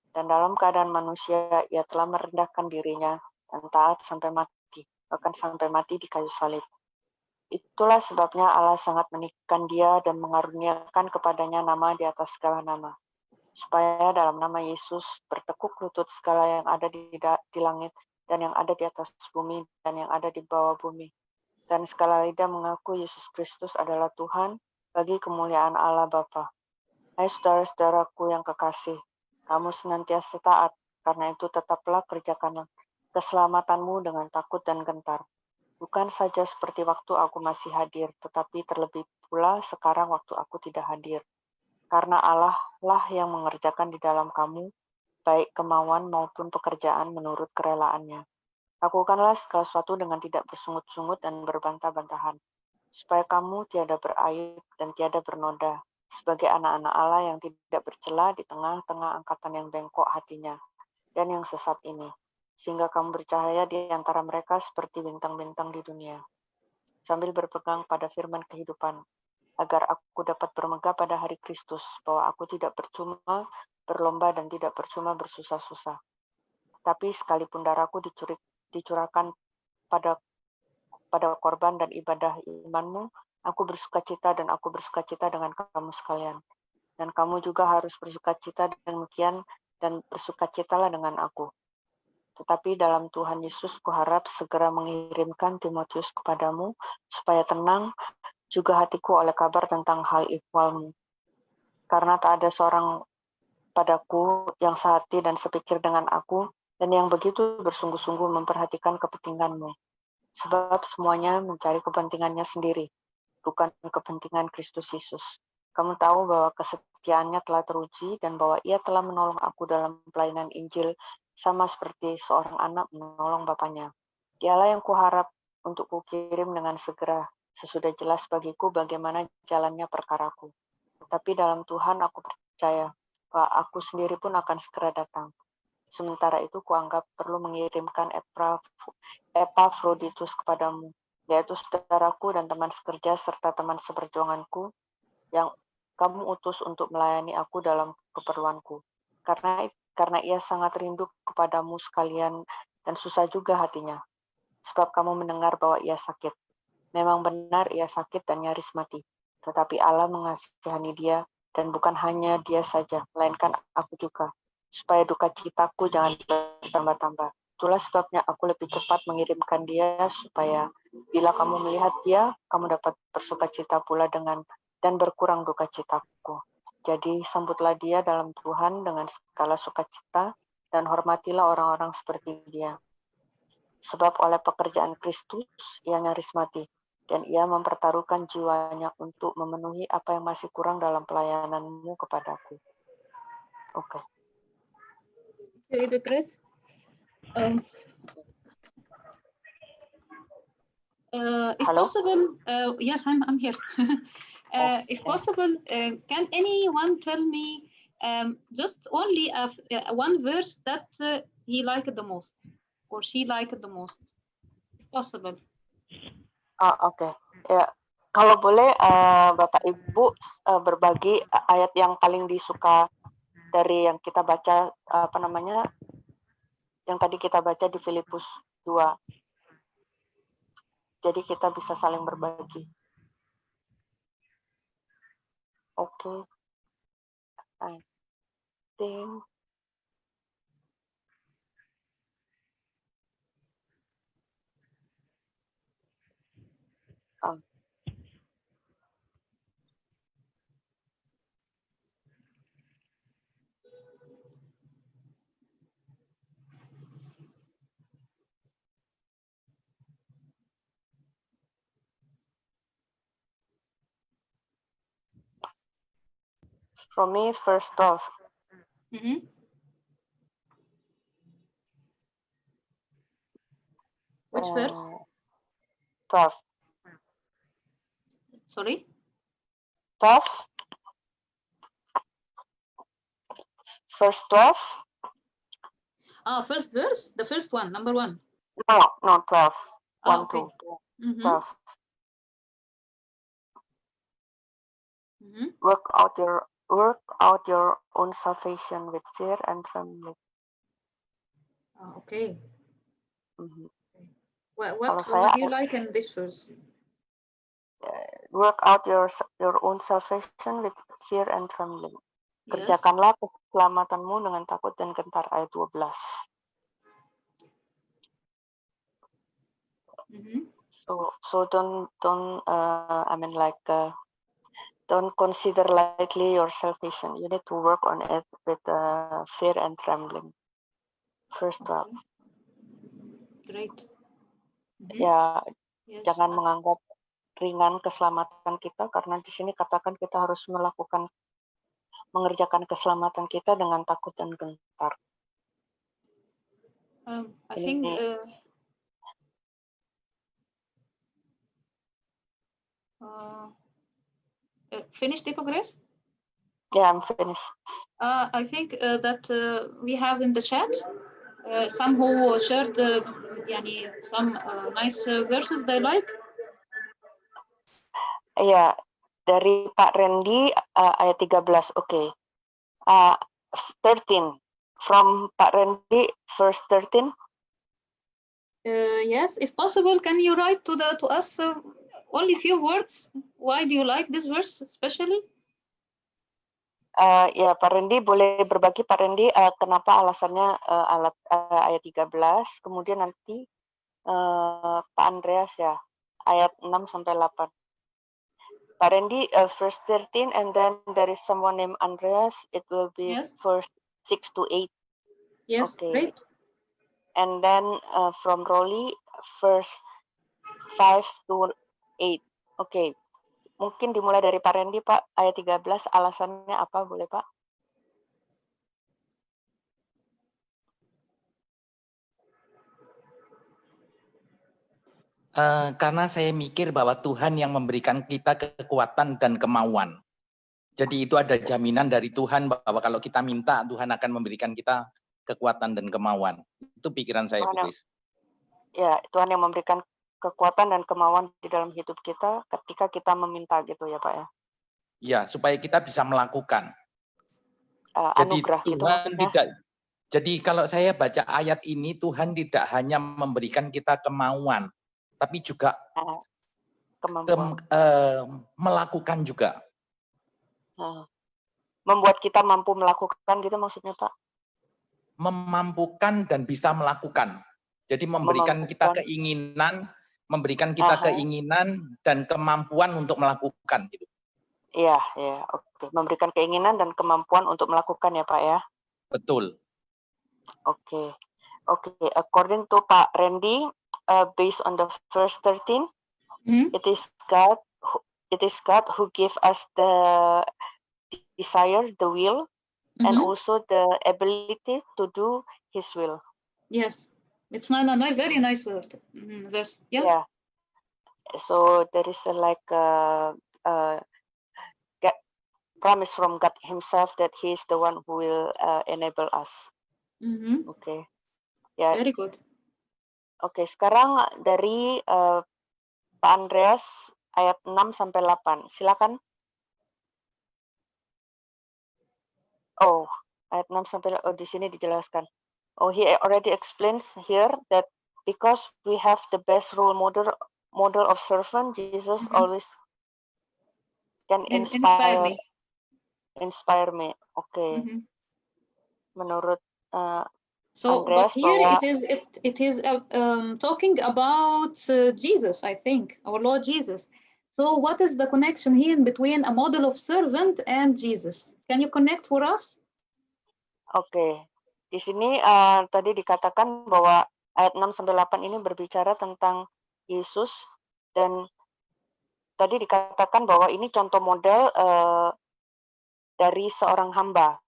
Dan dalam keadaan manusia, ia telah merendahkan dirinya dan taat sampai mati, bahkan sampai mati di kayu salib. Itulah sebabnya Allah sangat menikahkan dia dan mengaruniakan kepadanya nama di atas segala nama, supaya dalam nama Yesus bertekuk lutut segala yang ada di langit dan yang ada di atas bumi dan yang ada di bawah bumi. Dan segala lidah mengaku Yesus Kristus adalah Tuhan bagi kemuliaan Allah Bapa. Hai saudara-saudaraku yang kekasih, kamu senantiasa taat, karena itu tetaplah kerjakanlah keselamatanmu dengan takut dan gentar. Bukan saja seperti waktu aku masih hadir, tetapi terlebih pula sekarang waktu aku tidak hadir. Karena Allah lah yang mengerjakan di dalam kamu, baik kemauan maupun pekerjaan menurut kerelaannya. Lakukanlah segala sesuatu dengan tidak bersungut-sungut dan berbantah-bantahan, supaya kamu tiada beraib dan tiada bernoda, sebagai anak-anak Allah yang tidak bercela di tengah-tengah angkatan yang bengkok hatinya dan yang sesat ini, sehingga kamu bercahaya di antara mereka seperti bintang-bintang di dunia, sambil berpegang pada firman kehidupan, agar aku dapat bermegah pada hari Kristus, bahwa aku tidak percuma berlomba dan tidak percuma bersusah-susah. Tapi sekalipun darahku dicurahkan pada korban dan ibadah imanmu, aku bersukacita dan aku bersukacita dengan kamu sekalian. Dan kamu juga harus bersukacita demikian dan bersukacitalah dengan aku. Tetapi dalam Tuhan Yesus kuharap segera mengirimkan Timotius kepadamu, supaya tenang juga hatiku oleh kabar tentang hal ikhwalmu. Karena tak ada seorang padaku yang sehati dan sepikir dengan aku, dan yang begitu bersungguh-sungguh memperhatikan kepentinganmu. Sebab semuanya mencari kepentingannya sendiri, bukan kepentingan Kristus Yesus. Kamu tahu bahwa kesetiaannya telah teruji dan bahwa ia telah menolong aku dalam pelayanan Injil sama seperti seorang anak menolong bapaknya. Dialah yang kuharap untuk kukirim dengan segera, sesudah jelas bagiku bagaimana jalannya perkaraku. Tapi dalam Tuhan aku percaya bahwa aku sendiri pun akan segera datang. Sementara itu kuanggap perlu mengirimkan Epafroditus kepadamu, yaitu saudaraku dan teman sekerja serta teman seperjuanganku yang kamu utus untuk melayani aku dalam keperluanku. karena ia sangat rindu kepadamu sekalian dan susah juga hatinya. Sebab kamu mendengar bahwa ia sakit. Memang benar ia sakit dan nyaris mati. Tetapi Allah mengasihani dia, dan bukan hanya dia saja, melainkan aku juga. Supaya duka citaku jangan bertambah-tambah. Itulah sebabnya aku lebih cepat mengirimkan dia, supaya bila kamu melihat dia, kamu dapat bersuka cita pula dan berkurang duka citaku. Jadi sambutlah dia dalam Tuhan dengan segala sukacita, dan hormatilah orang-orang seperti dia. Sebab oleh pekerjaan Kristus ia nyaris mati, dan ia mempertaruhkan jiwanya untuk memenuhi apa yang masih kurang dalam pelayananmu kepadaku. Oke. Okay, Ibu Chris. If Hello? possible, yes, I'm here. If possible, can anyone tell me just only one verse that he liked the most or she liked the most, if possible? Oke. Ya, kalau boleh Bapak Ibu berbagi ayat yang paling disuka dari yang kita baca yang tadi kita baca di Filipus 2. Jadi kita bisa saling berbagi. Oke. I think from me, first off, Which verse? 12. Sorry? 12. Verse 12. First verse? The first one, number 1. No, 12. 1, Okay. 2, 12. Work out your own salvation with fear and trembling. Okay. What Kalau do you like in this verse? Work out your own salvation with fear and trembling. Yes. Kerjakanlah keselamatanmu dengan takut dan gentar, ayat 12. So don't don't consider lightly your salvation. You need to work on it with fear and trembling. First 12. Great. Ya, Yes. jangan menganggap ringan keselamatan kita, karena di sini katakan kita harus mengerjakan keselamatan kita dengan takut dan gentar. I think finished, Ibu Grace? Yeah, I'm finished. I think that we have in the chat some who shared some nice verses they like. Iya, dari Pak Randy ayat 13. Oke. 13. From Pak Randy verse 13. Yes, if possible, can you write to us only few words? Why do you like this verse especially? Ya, Pak Randy boleh berbagi, Pak Randy, kenapa alasannya ayat 13. Kemudian nanti Pak Andreas ya, ayat 6 sampai 8. Pak Randy, verse 13, and then there is someone named Andreas. It will be verse 6 to 8. Yes, okay. Great. And then from Rolly, verse 5 to 8. Oke. Mungkin dimulai dari Pak Randy, Pak, ayat 13, alasannya apa, boleh Pak? Karena saya mikir bahwa Tuhan yang memberikan kita kekuatan dan kemauan. Jadi itu ada jaminan dari Tuhan bahwa kalau kita minta, Tuhan akan memberikan kita kekuatan dan kemauan. Itu pikiran saya, Bu Kris. Ya, Tuhan yang memberikan kekuatan dan kemauan di dalam hidup kita ketika kita meminta gitu ya Pak ya? Ya, supaya kita bisa melakukan. Jadi anugerah Tuhan gitu maksudnya? Jadi kalau saya baca ayat ini, Tuhan tidak hanya memberikan kita kemauan, tapi juga Kemampuan. melakukan juga. Membuat kita mampu melakukan gitu maksudnya, Pak? Memampukan dan bisa melakukan. Jadi memberikan kita keinginan, dan kemampuan untuk melakukan gitu. Iya, ya, oke. Memberikan keinginan dan kemampuan untuk melakukan ya, Pak ya. Betul. Oke. According to Pak Randy, based on the verse 13, it is God who gave us the desire, the will, and also the ability to do His will. Yes, it's not very nice word. Verse. Yeah. So there is promise from God Himself that He is the one who will enable us. Okay. Ya. Very good. Oke, sekarang dari Pak Andreas ayat 6 sampai 8. Silakan. Oh, ayat 6 sampai di sini dijelaskan. Oh, he already explains here that because we have the best role model of servant, Jesus always can inspire me. Oke. Menurut so Andreas, but here it is talking about Jesus, I think, our Lord Jesus. So what is the connection here between a model of servant and Jesus? Can you connect for us? Oke. Di sini tadi dikatakan bahwa ayat 6 sampai 8 ini berbicara tentang Yesus, dan tadi dikatakan bahwa ini contoh model dari seorang hamba.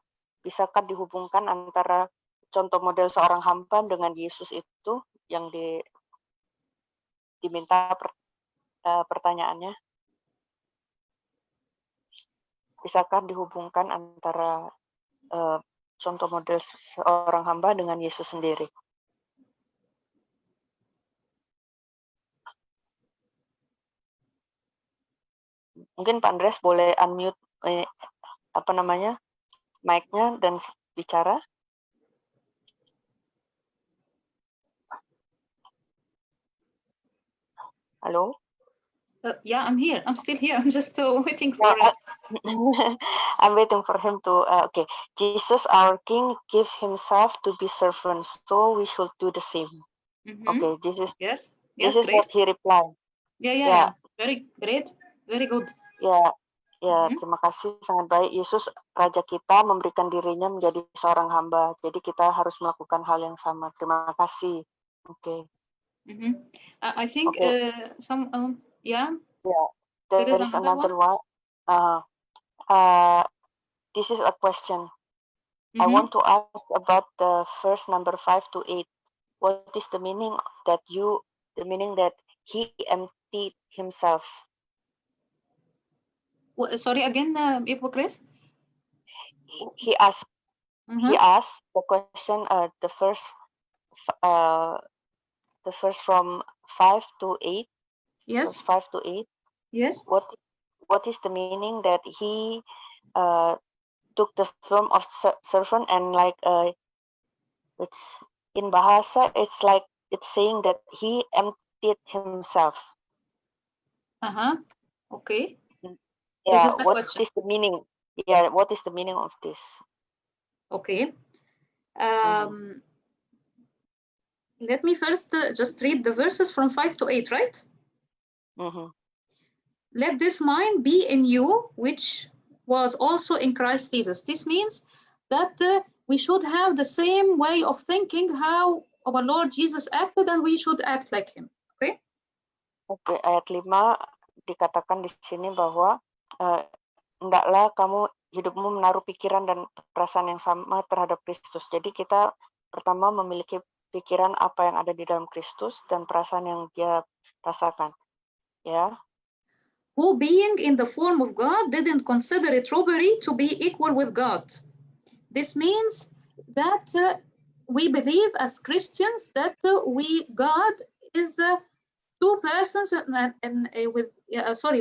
Bisakah dihubungkan antara contoh model seorang hamba dengan Yesus itu yang diminta pertanyaannya? Bisakah dihubungkan antara contoh model seorang hamba dengan Yesus sendiri? Mungkin Pak Andreas boleh unmute mic-nya dan bicara. Halo? Yeah, I'm here. I'm still here. I'm just waiting for I'm waiting for him to okay. Jesus our King gave himself to be servants, so we should do the same. Okay, this is great. what he replied. Yeah. Very great. Very good. Ya, terima kasih, sangat baik. Yesus Raja kita memberikan dirinya menjadi seorang hamba, jadi kita harus melakukan hal yang sama. Terima kasih. Oke. I think some Yeah, there is another one. This is a question. I want to ask about the verse number 5 to 8. What is the meaning that he emptied himself? Sorry again, Chris? He asked the question, the first from 5 to 8. Yes. 5 to 8. Yes. What is the meaning that he took the form of servant, and it's in Bahasa, it's saying that he emptied himself. Okay. Yeah, what is the meaning? Yeah, what is the meaning of this? Okay. Let me first just read the verses from 5 to 8, right? Let this mind be in you, which was also in Christ Jesus. This means that we should have the same way of thinking how our Lord Jesus acted, and we should act like him. Okay? Okay, ayat 5 dikatakan di sini bahwa hendaklah hidupmu menaruh pikiran dan perasaan yang sama terhadap Kristus. Jadi kita pertama memiliki pikiran apa yang ada di dalam Kristus dan perasaan yang dia rasakan. Ya. Who being in the form of God didn't consider it robbery to be equal with God. This means that we believe as Christians that God is two persons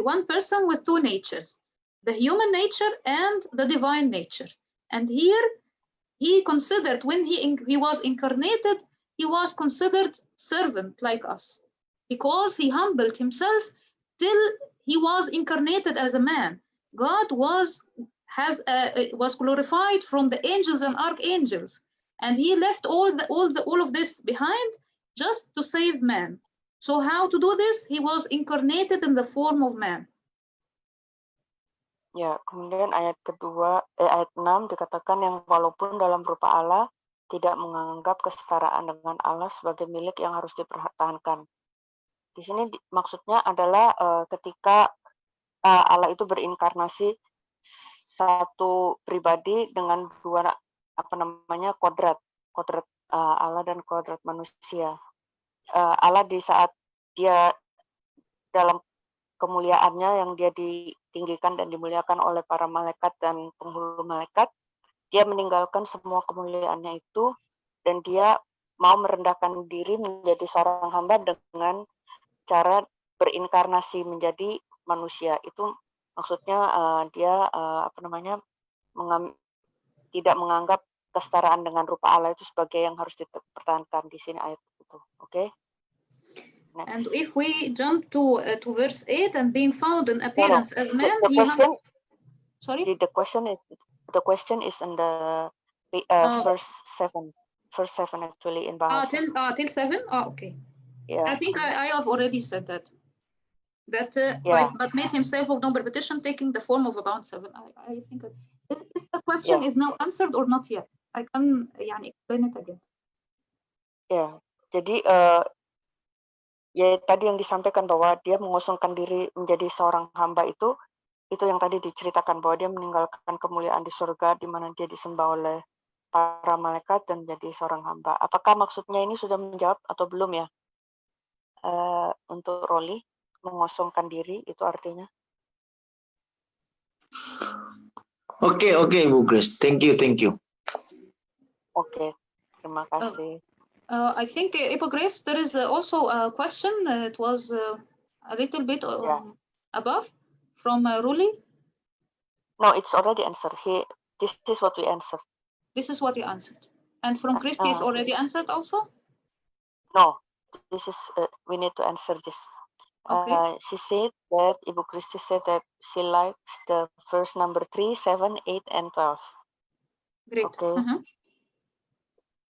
one person with two natures, the human nature and the divine nature. And here he considered when he was incarnated, he was considered servant like us, because he humbled himself till he was incarnated as a man. God was glorified from the angels and archangels, and he left all of this behind just to save man. So how to do this? He was incarnated in the form of man. Ya, kemudian ayat 6 dikatakan yang walaupun dalam rupa Allah tidak menganggap kesetaraan dengan Allah sebagai milik yang harus dipertahankan. Di sini maksudnya adalah ketika Allah itu berinkarnasi satu pribadi dengan dua kodrat Allah dan kodrat manusia. Allah di saat dia dalam kemuliaannya yang dia ditinggikan dan dimuliakan oleh para malaikat dan penghulu malaikat, dia meninggalkan semua kemuliaannya itu dan dia mau merendahkan diri menjadi seorang hamba dengan cara berinkarnasi menjadi manusia. Itu maksudnya dia tidak menganggap kesetaraan dengan rupa Allah itu sebagai yang harus dipertahankan di sini ayat itu. Oke? And if we jump to verse 8 and being found in appearance as man, the question is in the verse 7. Verse 7 actually in Bahasa. Till 7? Okay. Yeah. I think I have already said that. But made himself of no repetition, taking the form of a bound servant. I think is the question is now answered or not yet? I can explain it again. Ya, jadi ya tadi yang disampaikan bahwa dia mengosongkan diri menjadi seorang hamba itu yang tadi diceritakan bahwa dia meninggalkan kemuliaan di surga di mana dia disembah oleh para malaikat dan menjadi seorang hamba. Apakah maksudnya ini sudah menjawab atau belum ya? Untuk Roli, mengosongkan diri itu artinya? Oke, Ibu Grace. Thank you. Oke, terima kasih. I think, Ibu Grace, there is also a question. It was a little bit above from Ruli. No, it's already answered. This is what we answered. This is what you answered. And from Christy is already answered also? No, this is we need to answer this. Okay. She said that Ibu Christy said that she likes the verse number 3, 7, 8, and 12. Great. Okay.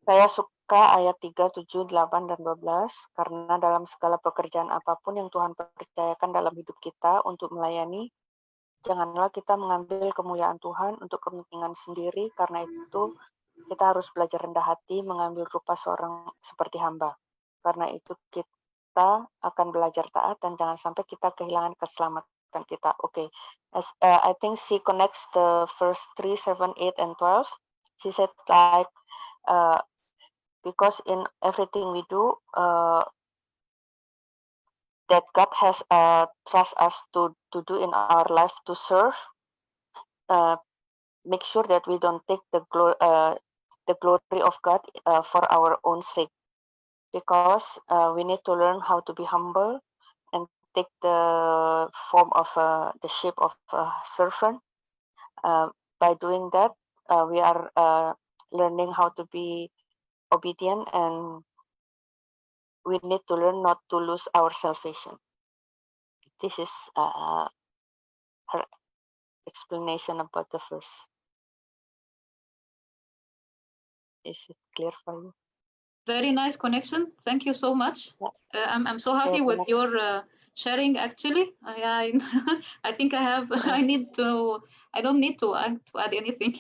Saya suka ayat 3, 7, 8, dan 12 karena dalam segala pekerjaan apapun yang Tuhan percayakan dalam hidup kita untuk melayani, janganlah kita mengambil kemuliaan Tuhan untuk kepentingan sendiri, karena itu kita harus belajar rendah hati, mengambil rupa seorang seperti hamba. Karena itu kita akan belajar taat dan jangan sampai kita kehilangan keselamatan kita. Okay. I think she connects the verse 3, 7, 8, and 12. She said like, because in everything we do, that God has trust us to do in our life to serve, make sure that we don't take the glory of God for our own sake, because we need to learn how to be humble and take the form of the shape of a servant. By doing that, we are learning how to be obedient, and we need to learn not to lose our salvation. This is her explanation about the verse. Is it clear for you? Very nice connection. Thank you so much. I'm so happy with your sharing. Actually, I think I don't need to add anything,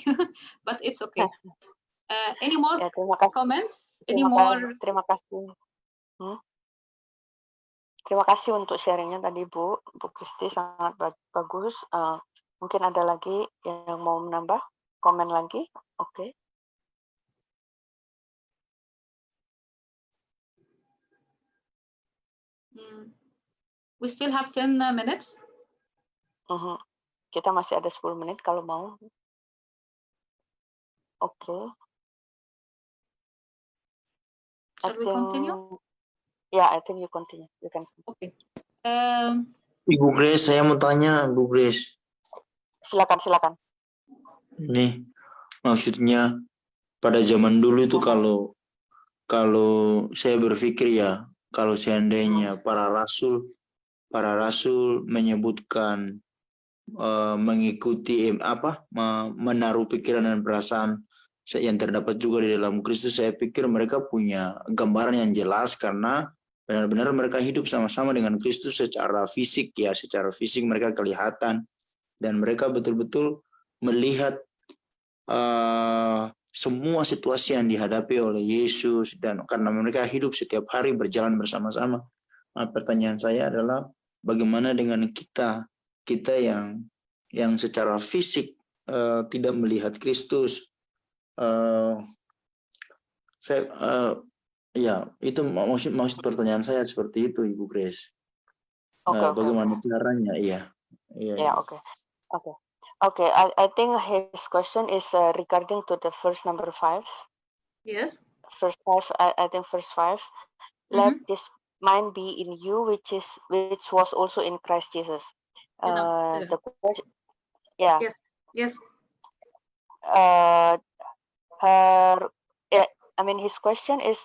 but it's okay. Any more comments? Terima kasih. Terima kasih untuk sharingnya tadi Bu Kristi, sangat bagus. Mungkin ada lagi yang mau menambah komen lagi? Oke. We still have 10 minutes. Kita masih ada 10 menit kalau mau. Oke. Shall we continue? Yeah, I think you continue. You can. Okay. Ibu Grace, saya mau tanya, Bu Grace. Silakan. Nih, maksudnya pada zaman dulu itu kalau saya berpikir ya, kalau seandainya para rasul menyebutkan mengikuti menaruh pikiran dan perasaan yang terdapat juga di dalam Kristus, saya pikir mereka punya gambaran yang jelas karena benar-benar mereka hidup sama-sama dengan Kristus secara fisik ya, secara fisik mereka kelihatan dan mereka betul-betul melihat semua situasi yang dihadapi oleh Yesus dan karena mereka hidup setiap hari berjalan bersama-sama. Nah, pertanyaan saya adalah bagaimana dengan kita yang secara fisik tidak melihat Kristus? Ya, itu maksud pertanyaan saya seperti itu, Ibu Grace. Bagaimana caranya? Iya. Okay. I think his question is regarding to the verse number 5. Yes. Verse 5. I think verse 5. Let this mind be in you, which was also in Christ Jesus. The question, yeah. Yes. His question is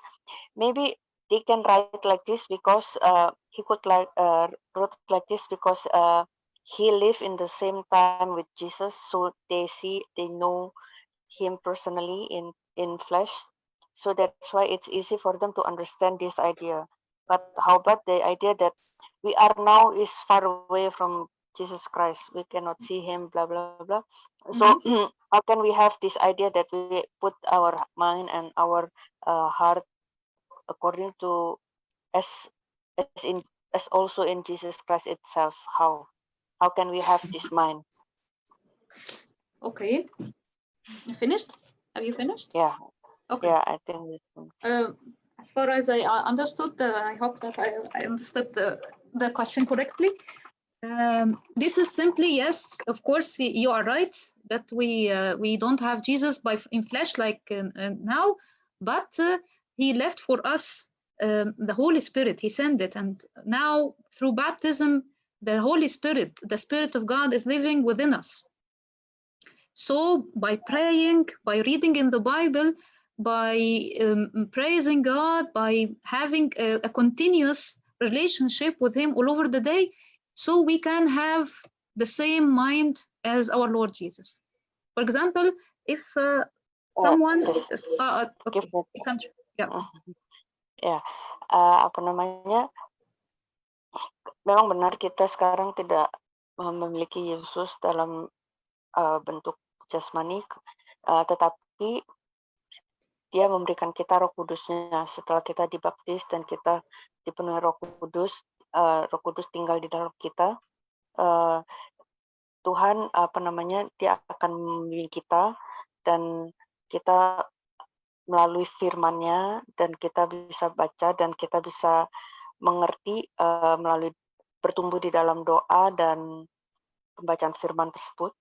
maybe they can write like this because he could wrote like this because he lived in the same time with Jesus, so they know him personally in flesh. So that's why it's easy for them to understand this idea. But how about the idea that we are now is far away from Jesus Christ? We cannot see him, blah, blah, blah. So how can we have this idea that we put our mind and our heart according to as also in Jesus Christ itself? How can we have this mind? Okay. You finished? Have you finished? Yeah. Okay. Yeah, I think we finished. As far as I understood, I hope that I understood the question correctly. This is simply, yes, of course, you are right that we don't have Jesus in flesh like now, but he left for us the Holy Spirit. He sent it, and now through baptism, the Holy Spirit, the Spirit of God, is living within us. So by praying, by reading in the Bible, by praising God, by having a continuous relationship with him all over the day, so we can have the same mind as our Lord Jesus. For example, if someone memang benar kita sekarang tidak memiliki Yesus dalam bentuk jasmani, tetapi dia memberikan kita Roh Kudusnya setelah kita dibaptis dan kita dipenuhi Roh Kudus. Roh Kudus tinggal di dalam kita. Tuhan dia akan membimbing kita dan kita melalui firman-Nya dan kita bisa baca dan kita bisa mengerti melalui bertumbuh di dalam doa dan pembacaan firman tersebut.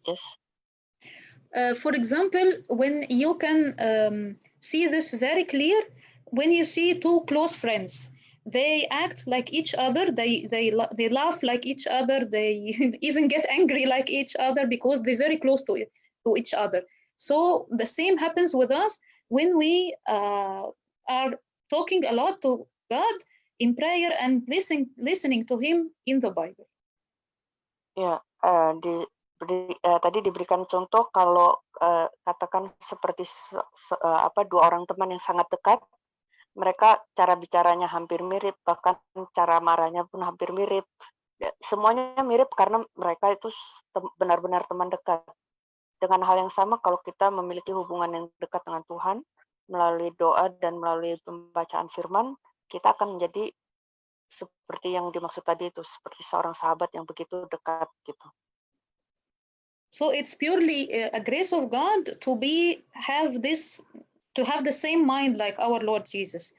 Yes. For example, when you can see this very clear, when you see two close friends, they act like each other, they laugh like each other, they even get angry like each other because they're very close to each other. So the same happens with us when we are talking a lot to God in prayer and listening to him in the Bible. Ya, tadi diberikan contoh kalau katakan seperti dua orang teman yang sangat dekat, mereka cara bicaranya hampir mirip, bahkan cara marahnya pun hampir mirip. Semuanya mirip karena mereka itu benar-benar teman dekat. Dengan hal yang sama kalau kita memiliki hubungan yang dekat dengan Tuhan melalui doa dan melalui pembacaan firman, kita akan menjadi seperti yang dimaksud tadi itu, seperti seorang sahabat yang begitu dekat gitu. So it's purely a grace of God to have the same mind like our Lord Jesus.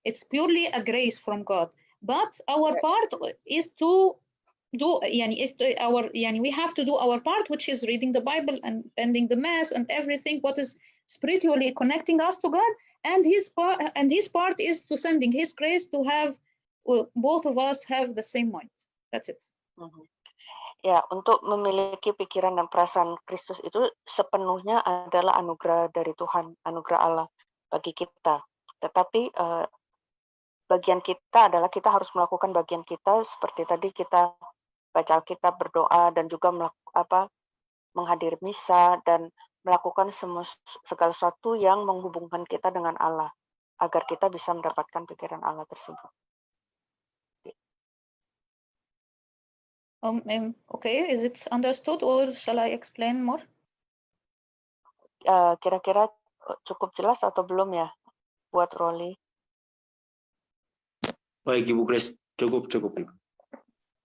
It's purely a grace from God. But our part is to do, we have to do our part, which is reading the Bible and ending the Mass and everything what is spiritually connecting us to God. And his part is to sending his grace to have both of us have the same mind. That's it. Ya, untuk memiliki pikiran dan perasaan Kristus itu sepenuhnya adalah anugerah dari Tuhan, anugerah Allah bagi kita. Tetapi bagian kita adalah kita harus melakukan bagian kita seperti tadi kita baca Alkitab, berdoa, dan juga menghadiri misa dan melakukan segala sesuatu yang menghubungkan kita dengan Allah agar kita bisa mendapatkan pikiran Allah tersebut. Okay, is it understood or shall I explain more? Kira-kira cukup jelas atau belum ya buat Rolly? Baik Ibu Grace, cukup.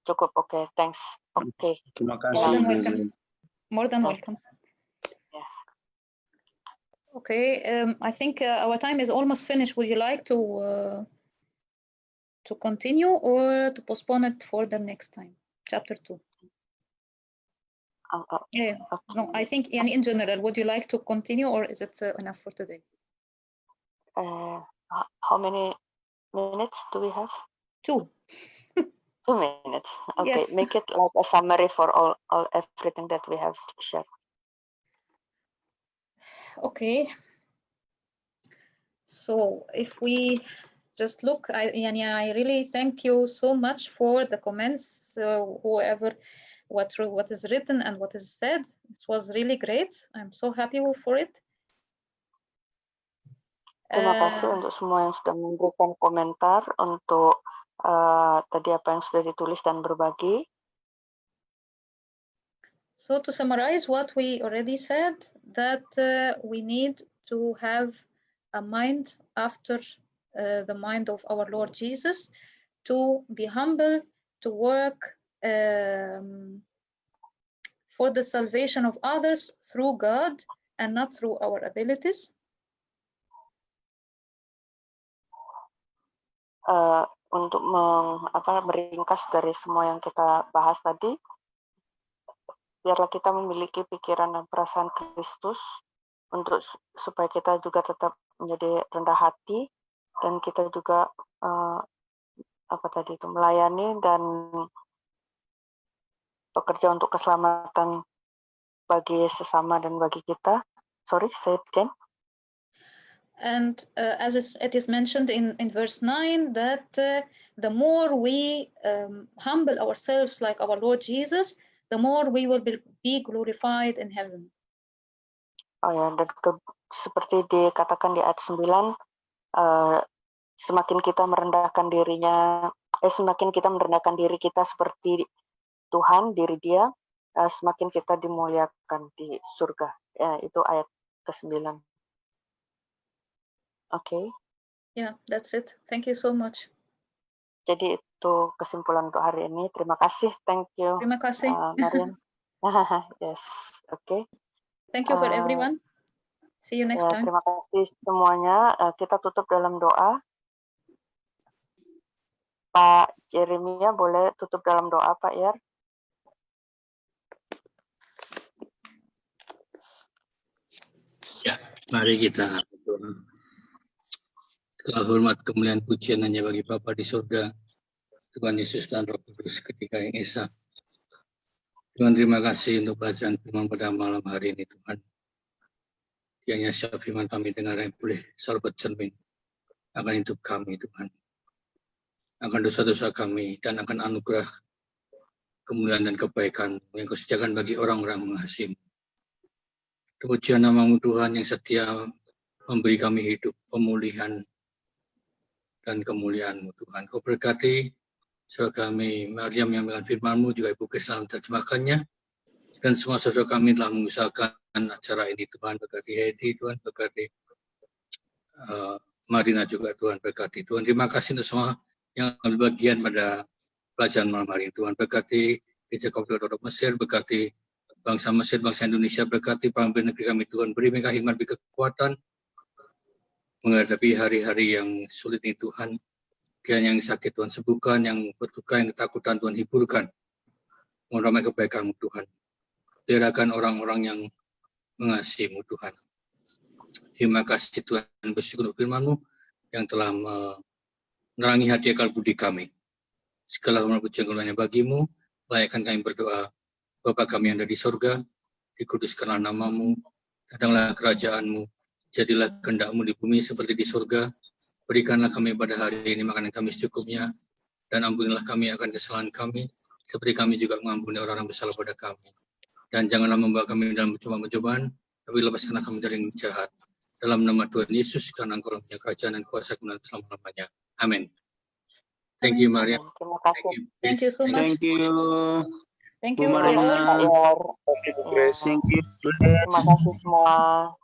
Cukup, oke, thanks. Oke. Terima More kasih. than Ibu. welcome. More than welcome. Yeah. Okay, I think our time is almost finished. Would you like to continue or to postpone it for the next time? Chapter 2. Yeah. No, I think in general, would you like to continue or is it enough for today? How many minutes do we have? 2. 2 minutes. Okay, Yes. make it like a summary for everything that we have shared. Okay. So if we just look, I really thank you so much for the comments, whoever, what is written and what is said. It was really great. I'm so happy for it. Terima kasih untuk semua yang sudah memberikan komentar untuk tadi apa yang sudah ditulis dan berbagi. So to summarize what we already said, that we need to have a mind after the mind of our Lord Jesus, to be humble, to work for the salvation of others through God and not through our abilities. Untuk meringkas dari semua yang kita bahas tadi, biarlah kita memiliki pikiran dan perasaan Kristus supaya kita juga tetap menjadi rendah hati dan kita juga melayani dan bekerja untuk keselamatan bagi sesama dan bagi kita. Sorry, say it again. And as it is mentioned in verse 9, that the more we humble ourselves like our Lord Jesus, the more we will be glorified in heaven. Oh ya, dan seperti dikatakan di ayat 9, semakin kita merendahkan diri kita seperti Tuhan, diri Dia, semakin kita dimuliakan di surga. Itu ayat ke-9. Okay. Yeah, that's it. Thank you so much. Jadi itu kesimpulan untuk hari ini. Terima kasih. Thank you. Terima kasih. Marian. Yes. Okay. Thank you for everyone. See you next time. Terima kasih semuanya. Kita tutup dalam doa. Pak Jeremia boleh tutup dalam doa, Pak Yar. Ya, mari kita berdoa. Segala hormat, kemuliaan, pujian hanya bagi Bapa di surga, Tuhan Yesus dan Roh Kudus ketika yang esa. Tuhan, terima kasih untuk bacaan firman pada malam hari ini, Tuhan. Kiranya setiap firman kami dengar yang boleh selalu bercermin akan hidup kami, Tuhan. Akan dosa-dosa kami dan akan anugerah kemuliaan dan kebaikan yang Kau sediakan bagi orang-orang mengasihi-Mu. Pujian nama-Mu Tuhan yang setia memberi kami hidup, pemulihan, dan kemuliaan-Mu Tuhan. Kau berkati saudara kami Mariam yang dengan firman-Mu, juga Ibu Grace dalam terjemahkannya, dan semua saudara kami telah mengusahakan acara ini. Tuhan berkati Hedi, Tuhan berkati Marina juga, Tuhan berkati. Tuhan, terima kasih untuk semua yang ambil bagian pada pelajaran malam hari ini. Tuhan berkati Gereja Komplot Mesir, berkati bangsa Mesir, bangsa Indonesia, berkati pemimpin negeri kami. Tuhan, beri mereka hikmat, beri kekuatan menghadapi hari-hari yang sulit ini, Tuhan. Kiranya yang sakit Tuhan sembuhkan, yang berduka, yang ketakutan Tuhan hiburkan. Mohon ramai kebaikan-Mu Tuhan. Biarkan orang-orang yang mengasihi-Mu Tuhan. Terima kasih Tuhan, bersyukur untuk firman-Mu yang telah menerangi hati akal budi kami. Segala hormat pujian kemuliaan bagi-Mu, layakkan kami berdoa Bapa kami yang ada di sorga, dikuduskanlah namamu, datanglah kerajaanmu, jadilah kehendak-mu di bumi seperti di surga. Berikanlah kami pada hari ini makanan kami secukupnya, dan ampunilah kami akan kesalahan kami, seperti kami juga mengampuni orang-orang bersalah pada kami. Dan janganlah membawa kami dalam pencobaan, tapi lepaskanlah kami dari yang jahat. Dalam nama Tuhan Yesus, karena Engkau punya kerajaan dan kuasa kemuliaan selama-lamanya. Amin. Thank you, Maria. Terima kasih. Thank you so much. Thank you. Thank Bu you Marina. all. Pak Yor. Thank you. Terima kasih semua.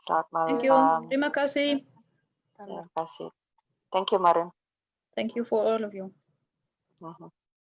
Selamat malam. Thank you. Terima kasih. Terima kasih. Thank you, Marin. Thank you for all of you. Mhm.